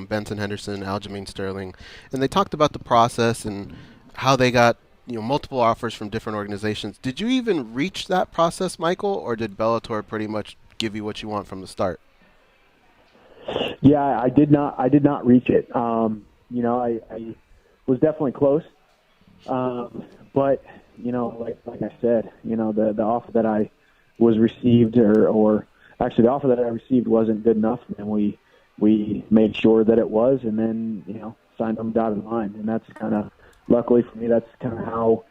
Benson Henderson, Aljamain Sterling, and they talked about the process and how they got multiple offers from different organizations. Did you even reach that process, Michael, or did Bellator pretty much give you what you want from the start? Yeah, I did not. I did not reach it. I was definitely close, but like I said, the offer that I was received, or actually the offer that I received wasn't good enough, and we made sure that it was, and then signed on the dotted line, and that's kind of, luckily for me, that's kind of how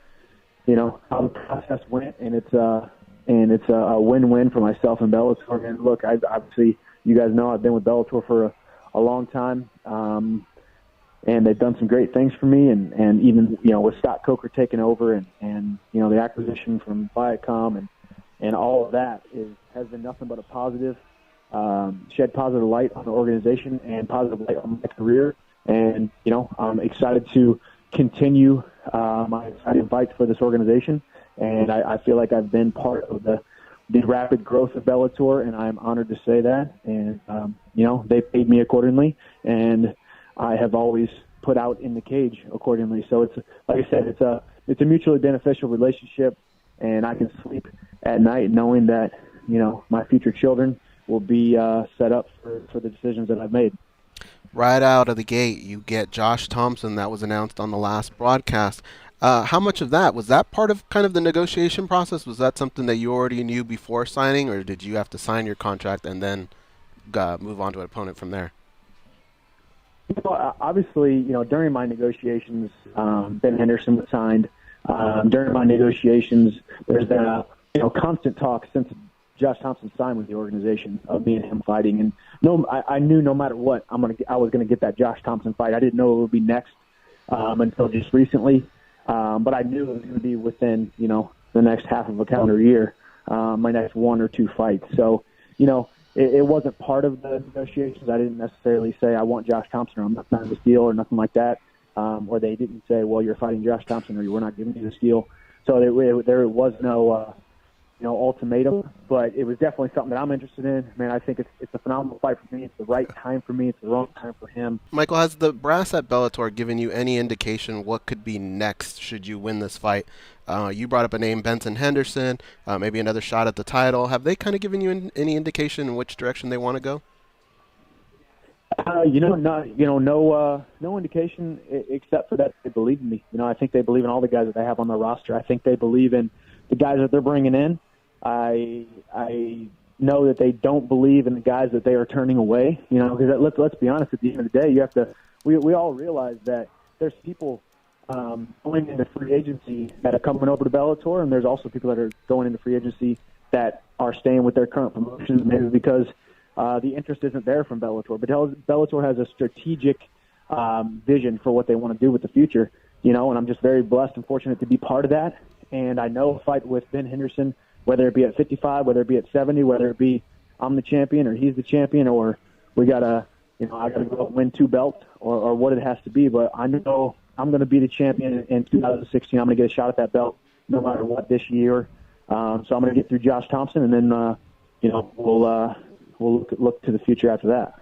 how the process went, and it's a win-win for myself and Bellator. And look, obviously, you guys know I've been with Bellator for a long time, and they've done some great things for me. And even with Scott Coker taking over, and the acquisition from Viacom, and all of that has been nothing but a positive, shed positive light on the organization and positive light on my career. And I'm excited to continue my exciting fights for this organization, and I feel like I've been part of the rapid growth of Bellator, and I'm honored to say that. And they paid me accordingly, and I have always put out in the cage accordingly. So it's, like I said, it's a mutually beneficial relationship, and I can sleep at night knowing that my future children will be set up for the decisions that I've made. Right out of the gate, you get Josh Thompson that was announced on the last broadcast. How much of that was that part of kind of the negotiation process? Was that something that you already knew before signing, or did you have to sign your contract and then move on to an opponent from there? Obviously, during my negotiations, Ben Henderson was signed. During my negotiations, there's been a constant talk since Josh Thompson signed with the organization of me and him fighting. And I knew no matter what, I was gonna get that Josh Thompson fight. I didn't know it would be next until just recently, but I knew it was going to be within the next half of a calendar year, my next one or two fights. So it wasn't part of the negotiations. I didn't necessarily say I want Josh Thompson or I'm not signing this deal or nothing like that, or they didn't say, well, you're fighting Josh Thompson or we're not giving you this deal. So there was no ultimatum, but it was definitely something that I'm interested in. Man, I think it's a phenomenal fight for me. It's the right time for me. It's the wrong time for him. Michael, has the brass at Bellator given you any indication what could be next should you win this fight? You brought up a name, Benson Henderson, maybe another shot at the title. Have they kind of given you any indication in which direction they want to go? No indication except for that they believe in me. I think they believe in all the guys that they have on their roster. I think they believe in the guys that they're bringing in. I know that they don't believe in the guys that they are turning away. Because let's be honest. At the end of the day, we all realize that there's people going into free agency that are coming over to Bellator, and there's also people that are going into free agency that are staying with their current promotions, maybe because the interest isn't there from Bellator. But Bellator has a strategic vision for what they want to do with the future. And I'm just very blessed and fortunate to be part of that. And I know a fight with Ben Henderson, whether it be at 55, whether it be at 70, whether it be I'm the champion or he's the champion, or we gotta, I gotta go out and win 2 belts, or what it has to be. But I know I'm going to be the champion in 2016. I'm going to get a shot at that belt no matter what this year. So I'm going to get through Josh Thompson, and then we'll look to the future after that.